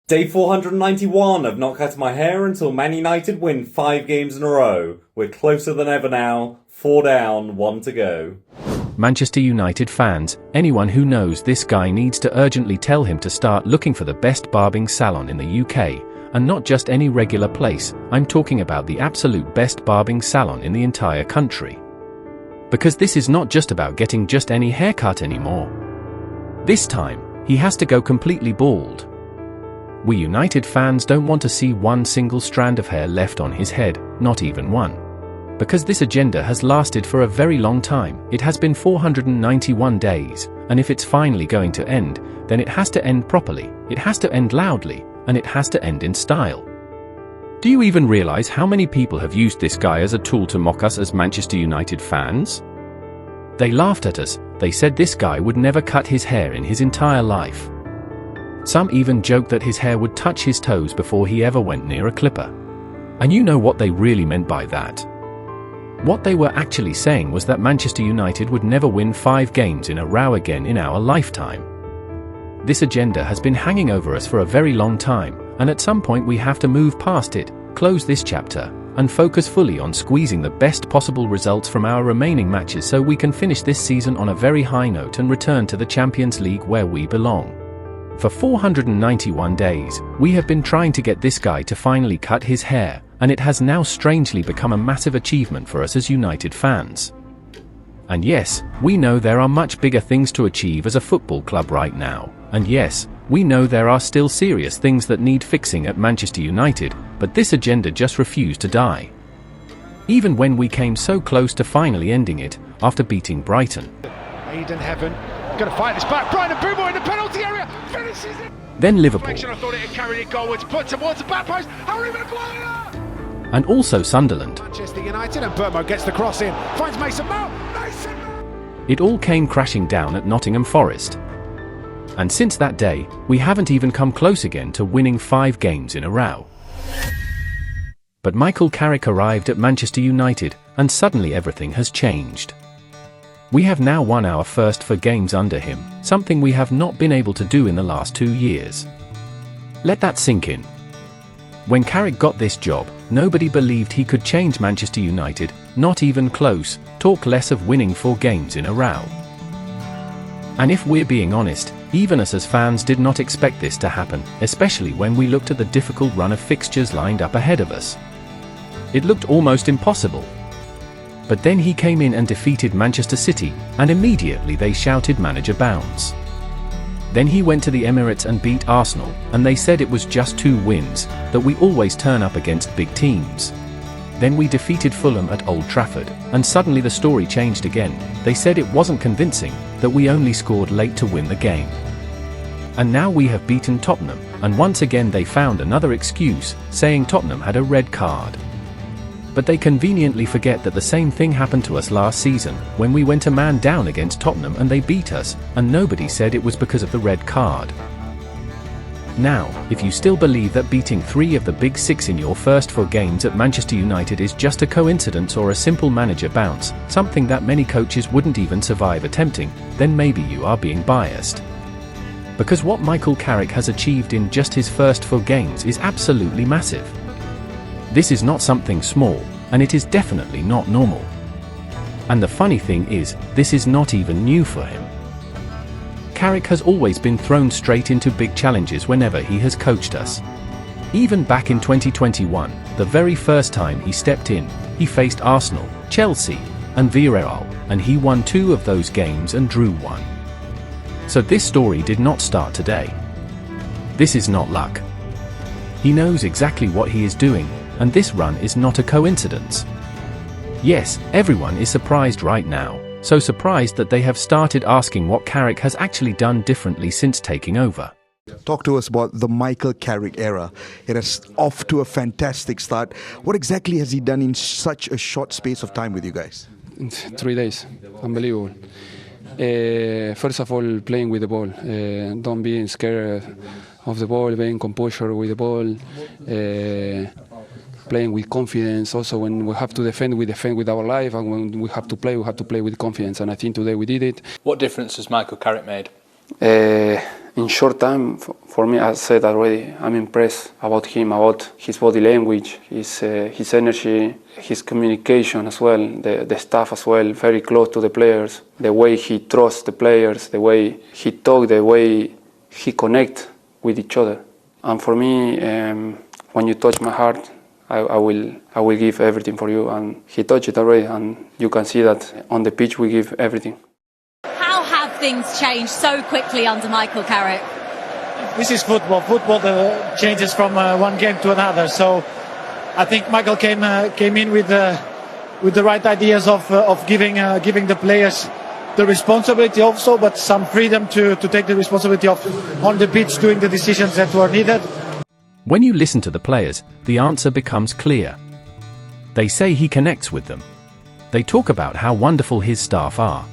Day 491 of Not Cutting My Hair until Man United win 5 games in a row. We're closer than ever now. 4 down, 1 to go. Manchester United fans, anyone who knows this guy needs to urgently tell him to start looking for the best barbing salon in the UK, and not just any regular place. I'm talking about the absolute best barbing salon in the entire country. Because this is not just about getting just any haircut anymore. This time, he has to go completely bald. We United fans don't want to see one single strand of hair left on his head, not even one. Because this agenda has lasted for a very long time. It has been 491 days, and if it's finally going to end, then it has to end properly, it has to end loudly, and it has to end in style. Do you even realize how many people have used this guy as a tool to mock us as Manchester United fans? They laughed at us, they said this guy would never cut his hair in his entire life. Some even joked that his hair would touch his toes before he ever went near a clipper. And you know what they really meant by that? What they were actually saying was that Manchester United would never win 5 games in a row again in our lifetime. This agenda has been hanging over us for a very long time, and at some point we have to move past it, close this chapter, and focus fully on squeezing the best possible results from our remaining matches so we can finish this season on a very high note and return to the Champions League where we belong. For 491 days, we have been trying to get this guy to finally cut his hair, and it has now strangely become a massive achievement for us as United fans. And yes, we know there are much bigger things to achieve as a football club right now, and yes, we know there are still serious things that need fixing at Manchester United, but this agenda just refused to die. Even when we came so close to finally ending it, after beating Brighton. Aiden Heaven, going to fight this back, Brian and Boomer in the penalty area, finishes it! Then Liverpool. I thought it had carried it goalwards, put towards the back post, Harry Maguire! And also Sunderland. Manchester United, and Burmo gets the cross in, finds Mason Mount, It all came crashing down at Nottingham Forest. And since that day, we haven't even come close again to winning 5 games in a row. But Michael Carrick arrived at Manchester United, and suddenly everything has changed. We have now won our first 4 games under him, something we have not been able to do in the last 2 years. Let that sink in. When Carrick got this job, nobody believed he could change Manchester United, not even close, talk less of winning 4 games in a row. And if we're being honest, even us as fans did not expect this to happen, especially when we looked at the difficult run of fixtures lined up ahead of us. It looked almost impossible. But then he came in and defeated Manchester City, and immediately they shouted manager bounce. Then he went to the Emirates and beat Arsenal, and they said it was just 2 wins, that we always turn up against big teams. Then we defeated Fulham at Old Trafford, and suddenly the story changed again. They said it wasn't convincing, that we only scored late to win the game. And now we have beaten Tottenham, and once again they found another excuse, saying Tottenham had a red card. But they conveniently forget that the same thing happened to us last season, when we went a man down against Tottenham and they beat us, and nobody said it was because of the red card. Now, if you still believe that beating 3 of the big 6 in your first 4 games at Manchester United is just a coincidence or a simple manager bounce, something that many coaches wouldn't even survive attempting, then maybe you are being biased. Because what Michael Carrick has achieved in just his first 4 games is absolutely massive. This is not something small, and it is definitely not normal. And the funny thing is, this is not even new for him. Carrick has always been thrown straight into big challenges whenever he has coached us. Even back in 2021, the very first time he stepped in, he faced Arsenal, Chelsea, and Villarreal, and he won 2 of those games and drew 1. So this story did not start today. This is not luck. He knows exactly what he is doing, and this run is not a coincidence. Yes, everyone is surprised right now, so surprised that they have started asking what Carrick has actually done differently since taking over. Talk to us about the Michael Carrick era. It is off to a fantastic start. What exactly has he done in such a short space of time with you guys? 3 days, unbelievable. First of all, playing with the ball, don't being scared of the ball, being composure with the ball, playing with confidence. Also, when we have to defend, we defend with our life, and when we have to play with confidence. And I think today we did it. What difference has Michael Carrick made? in short time, for me, I said already, I'm impressed about him, about his body language, his energy, his communication as well, the staff as well, very close to the players, the way he trusts the players, the way he talks, the way he connects with each other. And for me, when you touch my heart, I will give everything for you. And he touched it already, and you can see that on the pitch we give everything. How have things changed so quickly under Michael Carrick? This is football. Football changes from one game to another. So I think Michael came in with the right ideas of giving the players the responsibility also, but some freedom to take the responsibility of on the pitch doing the decisions that were needed. When you listen to the players, the answer becomes clear. They say he connects with them. They talk about how wonderful his staff are.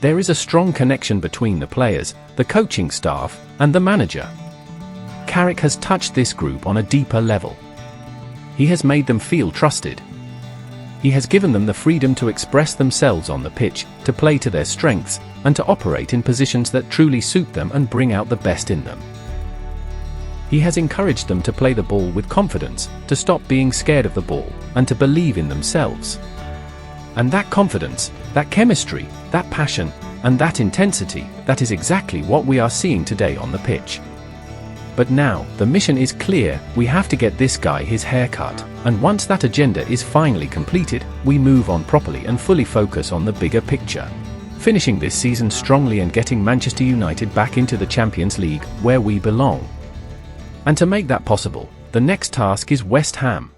There is a strong connection between the players, the coaching staff, and the manager. Carrick has touched this group on a deeper level. He has made them feel trusted. He has given them the freedom to express themselves on the pitch, to play to their strengths, and to operate in positions that truly suit them and bring out the best in them. He has encouraged them to play the ball with confidence, to stop being scared of the ball, and to believe in themselves. And that confidence, that chemistry, that passion, and that intensity, that is exactly what we are seeing today on the pitch. But now, the mission is clear, we have to get this guy his haircut, and once that agenda is finally completed, we move on properly and fully focus on the bigger picture. Finishing this season strongly and getting Manchester United back into the Champions League, where we belong. And to make that possible, the next task is West Ham.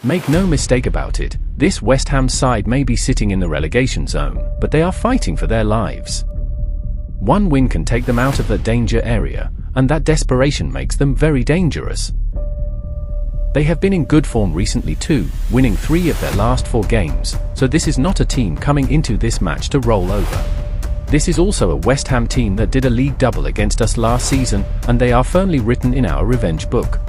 Make no mistake about it, this West Ham side may be sitting in the relegation zone, but they are fighting for their lives. One win can take them out of the danger area, and that desperation makes them very dangerous. They have been in good form recently too, winning 3 of their last 4 games, so this is not a team coming into this match to roll over. This is also a West Ham team that did a league double against us last season, and they are firmly written in our revenge book.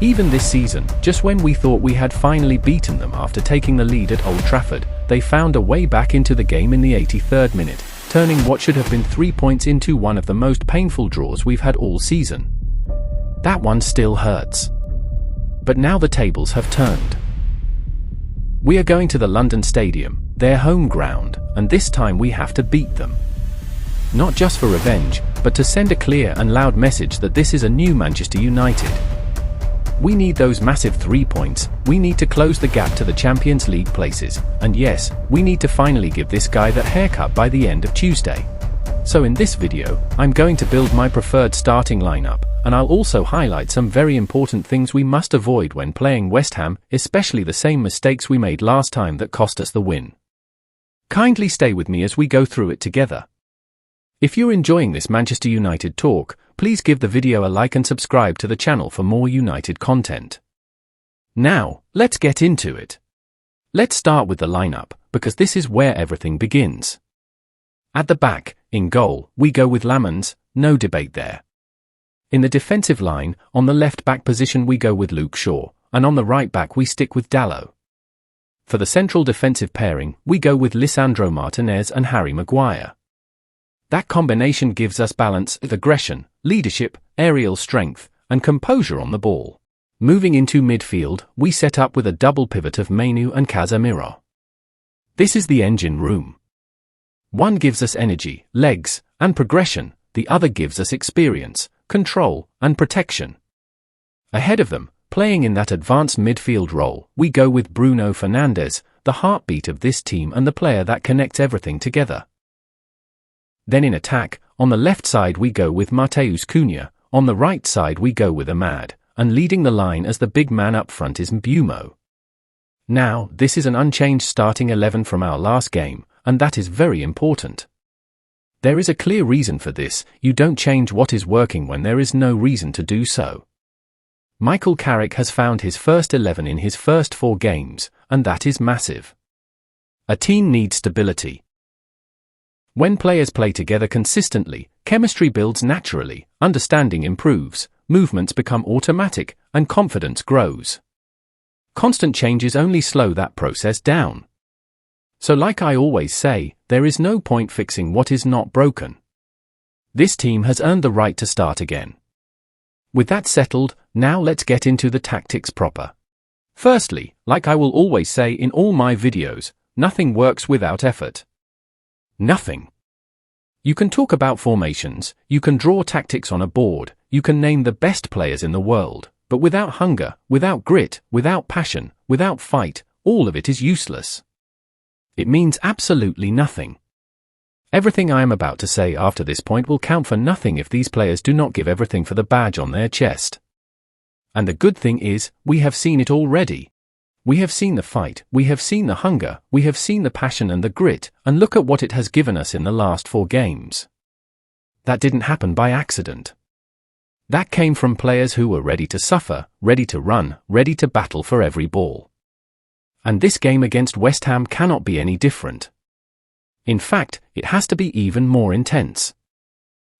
Even this season, just when we thought we had finally beaten them after taking the lead at Old Trafford, they found a way back into the game in the 83rd minute, turning what should have been 3 points into one of the most painful draws we've had all season. That one still hurts. But now the tables have turned. We are going to the London Stadium, their home ground, and this time we have to beat them. Not just for revenge, but to send a clear and loud message that this is a new Manchester United. We need those massive 3 points, we need to close the gap to the Champions League places, and yes, we need to finally give this guy that haircut by the end of Tuesday. So in this video, I'm going to build my preferred starting lineup, and I'll also highlight some very important things we must avoid when playing West Ham, especially the same mistakes we made last time that cost us the win. Kindly stay with me as we go through it together. If you're enjoying this Manchester United talk, please give the video a like and subscribe to the channel for more United content. Now, let's get into it. Let's start with the lineup, because this is where everything begins. At the back, in goal, we go with Lamans, no debate there. In the defensive line, on the left back position we go with Luke Shaw, and on the right back we stick with Dalot. For the central defensive pairing, we go with Lisandro Martinez and Harry Maguire. That combination gives us balance, aggression, leadership, aerial strength, and composure on the ball. Moving into midfield, we set up with a double pivot of Mainu and Casemiro. This is the engine room. One gives us energy, legs, and progression, the other gives us experience, control, and protection. Ahead of them, playing in that advanced midfield role, we go with Bruno Fernandes, the heartbeat of this team and the player that connects everything together. Then in attack, on the left side we go with Mateus Cunha, on the right side we go with Ahmad, and leading the line as the big man up front is Mbumo. Now, this is an unchanged starting 11 from our last game, and that is very important. There is a clear reason for this, you don't change what is working when there is no reason to do so. Michael Carrick has found his first 11 in his first 4 games, and that is massive. A team needs stability. When players play together consistently, chemistry builds naturally, understanding improves, movements become automatic, and confidence grows. Constant changes only slow that process down. So like I always say, there is no point fixing what is not broken. This team has earned the right to start again. With that settled, now let's get into the tactics proper. Firstly, like I will always say in all my videos, nothing works without effort. Nothing. You can talk about formations, you can draw tactics on a board, you can name the best players in the world, but without hunger, without grit, without passion, without fight, all of it is useless. It means absolutely nothing. Everything I am about to say after this point will count for nothing if these players do not give everything for the badge on their chest. And the good thing is, we have seen it already. We have seen the fight, we have seen the hunger, we have seen the passion and the grit, and look at what it has given us in the last 4 games. That didn't happen by accident. That came from players who were ready to suffer, ready to run, ready to battle for every ball. And this game against West Ham cannot be any different. In fact, it has to be even more intense.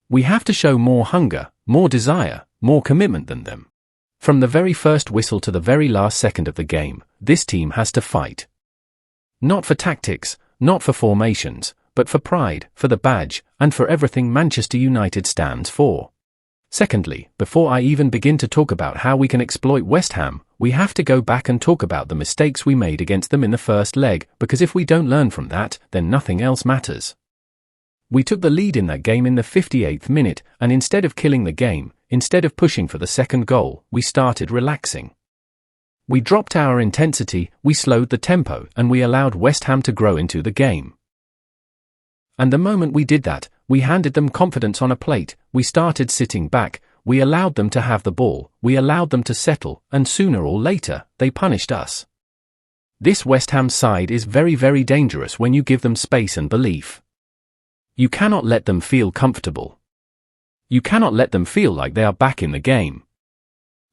We have to show more hunger, more desire, more commitment than them. From the very first whistle to the very last second of the game, this team has to fight. Not for tactics, not for formations, but for pride, for the badge, and for everything Manchester United stands for. Secondly, before I even begin to talk about how we can exploit West Ham, we have to go back and talk about the mistakes we made against them in the first leg, because if we don't learn from that, then nothing else matters. We took the lead in that game in the 58th minute, and instead of killing the game, instead of pushing for the second goal, we started relaxing. We dropped our intensity, we slowed the tempo, and we allowed West Ham to grow into the game. And the moment we did that, we handed them confidence on a plate, we started sitting back, we allowed them to have the ball, we allowed them to settle, and sooner or later, they punished us. This West Ham side is very, very dangerous when you give them space and belief. You cannot let them feel comfortable. You cannot let them feel like they are back in the game.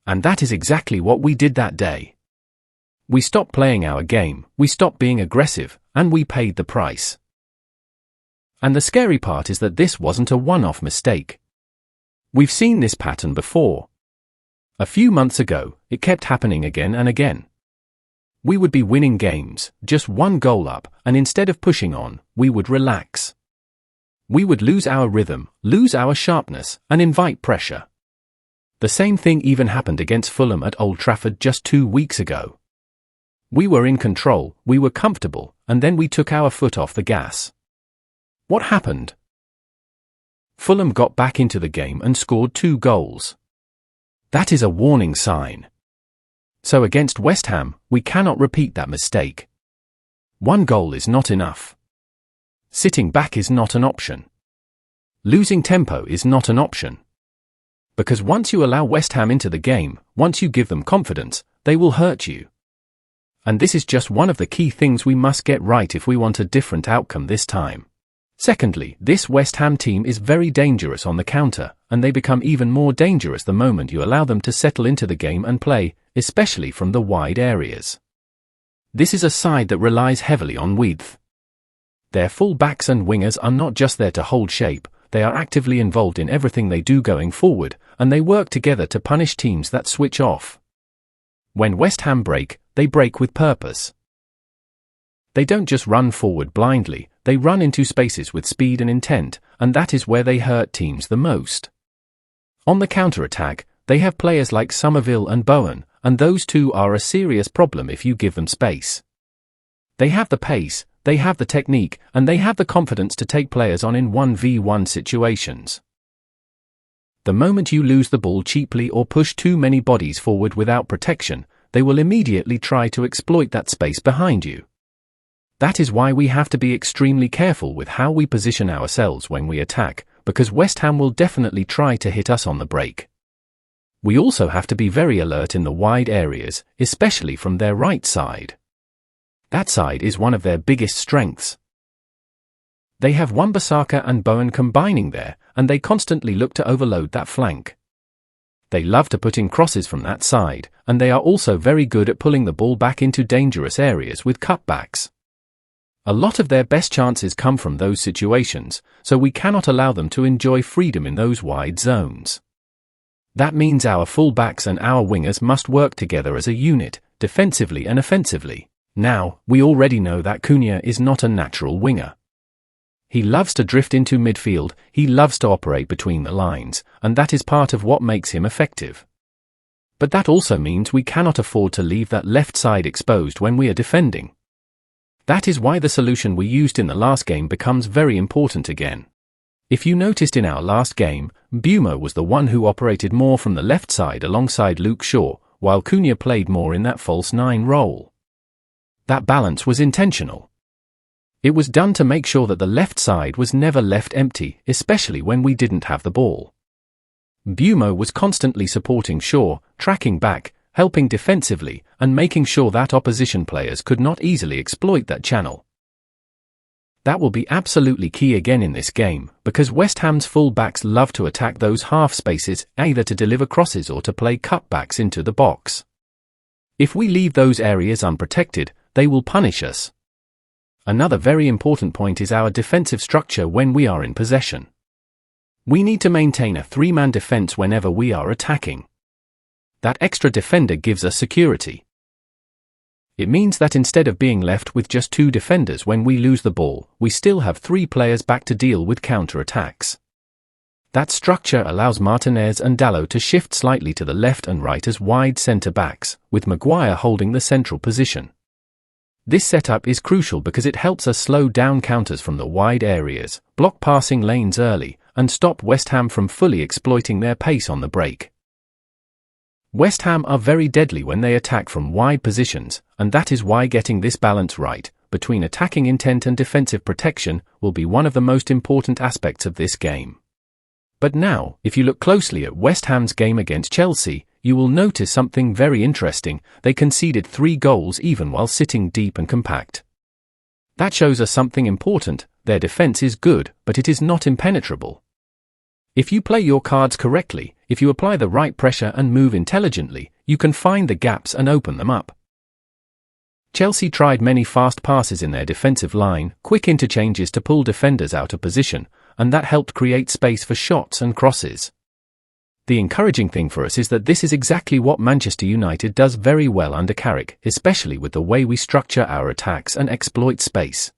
And that is exactly what we did that day. We stopped playing our game, we stopped being aggressive, and we paid the price. And the scary part is that this wasn't a one-off mistake. We've seen this pattern before. A few months ago, it kept happening again and again. We would be winning games, just 1 goal up, and instead of pushing on, we would relax. We would lose our rhythm, lose our sharpness, and invite pressure. The same thing even happened against Fulham at Old Trafford just 2 weeks ago. We were in control, we were comfortable, and then we took our foot off the gas. What happened? Fulham got back into the game and scored 2 goals. That is a warning sign. So against West Ham, we cannot repeat that mistake. 1 goal is not enough. Sitting back is not an option. Losing tempo is not an option. Because once you allow West Ham into the game, once you give them confidence, they will hurt you. And this is just one of the key things we must get right if we want a different outcome this time. Secondly, this West Ham team is very dangerous on the counter, and they become even more dangerous the moment you allow them to settle into the game and play, especially from the wide areas. This is a side that relies heavily on width. Their full-backs and wingers are not just there to hold shape, they are actively involved in everything they do going forward, and they work together to punish teams that switch off. When West Ham break, they break with purpose. They don't just run forward blindly, they run into spaces with speed and intent, and that is where they hurt teams the most. On the counter-attack, they have players like Somerville and Bowen, and those two are a serious problem if you give them space. They have the pace, they have the technique, and they have the confidence to take players on in 1v1 situations. The moment you lose the ball cheaply or push too many bodies forward without protection, they will immediately try to exploit that space behind you. That is why we have to be extremely careful with how we position ourselves when we attack, because West Ham will definitely try to hit us on the break. We also have to be very alert in the wide areas, especially from their right side. That side is one of their biggest strengths. They have Wan-Bissaka and Bowen combining there, and they constantly look to overload that flank. They love to put in crosses from that side, and they are also very good at pulling the ball back into dangerous areas with cutbacks. A lot of their best chances come from those situations, so we cannot allow them to enjoy freedom in those wide zones. That means our full-backs and our wingers must work together as a unit, defensively and offensively. Now, we already know that Cunha is not a natural winger. He loves to drift into midfield, he loves to operate between the lines, and that is part of what makes him effective. But that also means we cannot afford to leave that left side exposed when we are defending. That is why the solution we used in the last game becomes very important again. If you noticed in our last game, Mbeumo was the one who operated more from the left side alongside Luke Shaw, while Cunha played more in that false 9 role. That balance was intentional. It was done to make sure that the left side was never left empty, especially when we didn't have the ball. Mbeumo was constantly supporting Shaw, tracking back, helping defensively, and making sure that opposition players could not easily exploit that channel. That will be absolutely key again in this game, because West Ham's full-backs love to attack those half spaces, either to deliver crosses or to play cutbacks into the box. If we leave those areas unprotected, they will punish us. Another very important point is our defensive structure when we are in possession. We need to maintain a 3-man defense whenever we are attacking. That extra defender gives us security. It means that instead of being left with just 2 defenders when we lose the ball, we still have 3 players back to deal with counter-attacks. That structure allows Martinez and Dalot to shift slightly to the left and right as wide centre-backs, with Maguire holding the central position. This setup is crucial because it helps us slow down counters from the wide areas, block passing lanes early, and stop West Ham from fully exploiting their pace on the break. West Ham are very deadly when they attack from wide positions, and that is why getting this balance right, between attacking intent and defensive protection, will be one of the most important aspects of this game. But now, if you look closely at West Ham's game against Chelsea, you will notice something very interesting. They conceded 3 goals even while sitting deep and compact. That shows us something important. Their defense is good, but it is not impenetrable. If you play your cards correctly, if you apply the right pressure and move intelligently, you can find the gaps and open them up. Chelsea tried many fast passes in their defensive line, quick interchanges to pull defenders out of position, and that helped create space for shots and crosses. The encouraging thing for us is that this is exactly what Manchester United does very well under Carrick, especially with the way we structure our attacks and exploit space.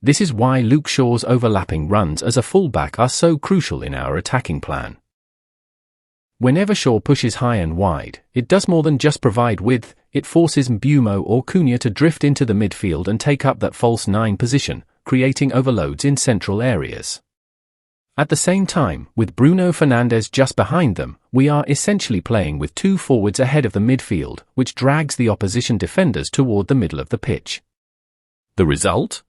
This is why Luke Shaw's overlapping runs as a fullback are so crucial in our attacking plan. Whenever Shaw pushes high and wide, it does more than just provide width, it forces Mbeumo or Cunha to drift into the midfield and take up that false 9 position, creating overloads in central areas. At the same time, with Bruno Fernandes just behind them, we are essentially playing with 2 forwards ahead of the midfield, which drags the opposition defenders toward the middle of the pitch. The result?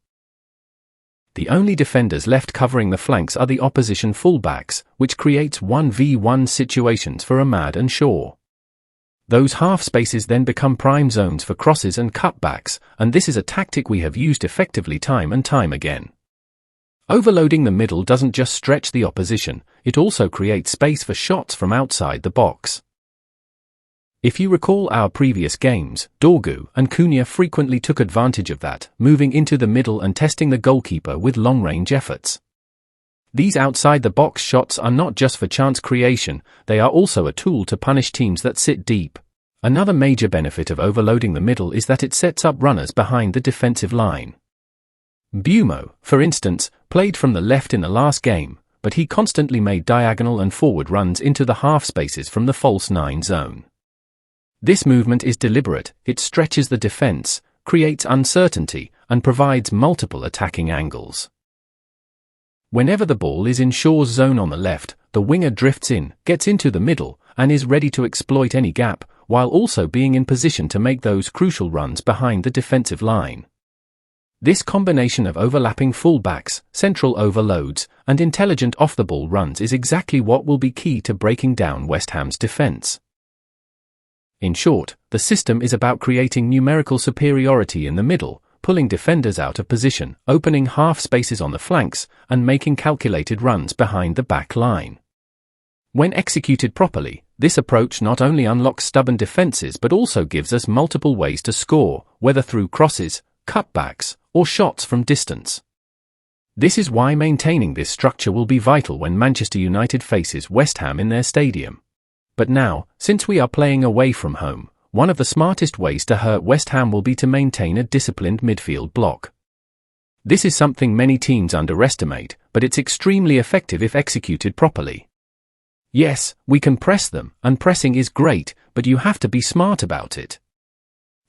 The only defenders left covering the flanks are the opposition fullbacks, which creates 1v1 situations for Ahmad and Shaw. Those half spaces then become prime zones for crosses and cutbacks, and this is a tactic we have used effectively time and time again. Overloading the middle doesn't just stretch the opposition, it also creates space for shots from outside the box. If you recall our previous games, Dorgu and Cunha frequently took advantage of that, moving into the middle and testing the goalkeeper with long-range efforts. These outside-the-box shots are not just for chance creation, they are also a tool to punish teams that sit deep. Another major benefit of overloading the middle is that it sets up runners behind the defensive line. Mbeumo, for instance, played from the left in the last game, but he constantly made diagonal and forward runs into the half spaces from the false 9 zone. This movement is deliberate, it stretches the defense, creates uncertainty, and provides multiple attacking angles. Whenever the ball is in Shaw's zone on the left, the winger drifts in, gets into the middle, and is ready to exploit any gap, while also being in position to make those crucial runs behind the defensive line. This combination of overlapping fullbacks, central overloads, and intelligent off-the-ball runs is exactly what will be key to breaking down West Ham's defense. In short, the system is about creating numerical superiority in the middle, pulling defenders out of position, opening half spaces on the flanks, and making calculated runs behind the back line. When executed properly, this approach not only unlocks stubborn defenses but also gives us multiple ways to score, whether through crosses, cutbacks, or shots from distance. This is why maintaining this structure will be vital when Manchester United faces West Ham in their stadium. But now, since we are playing away from home, one of the smartest ways to hurt West Ham will be to maintain a disciplined midfield block. This is something many teams underestimate, but it's extremely effective if executed properly. Yes, we can press them, and pressing is great, but you have to be smart about it.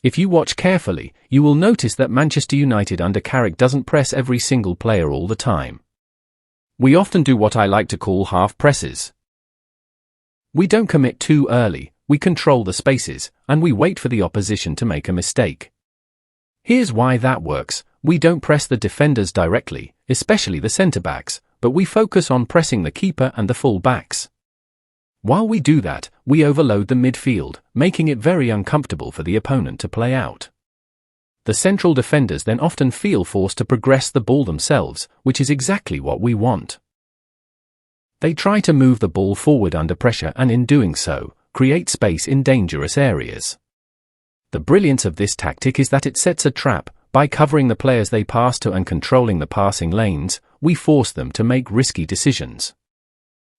If you watch carefully, you will notice that Manchester United under Carrick doesn't press every single player all the time. We often do what I like to call half presses. We don't commit too early, we control the spaces, and we wait for the opposition to make a mistake. Here's why that works. We don't press the defenders directly, especially the centre-backs, but we focus on pressing the keeper and the full-backs. While we do that, we overload the midfield, making it very uncomfortable for the opponent to play out. The central defenders then often feel forced to progress the ball themselves, which is exactly what we want. They try to move the ball forward under pressure and in doing so, create space in dangerous areas. The brilliance of this tactic is that it sets a trap. By covering the players they pass to and controlling the passing lanes, we force them to make risky decisions.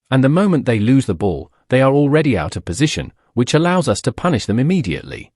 And the moment they lose the ball, they are already out of position, which allows us to punish them immediately.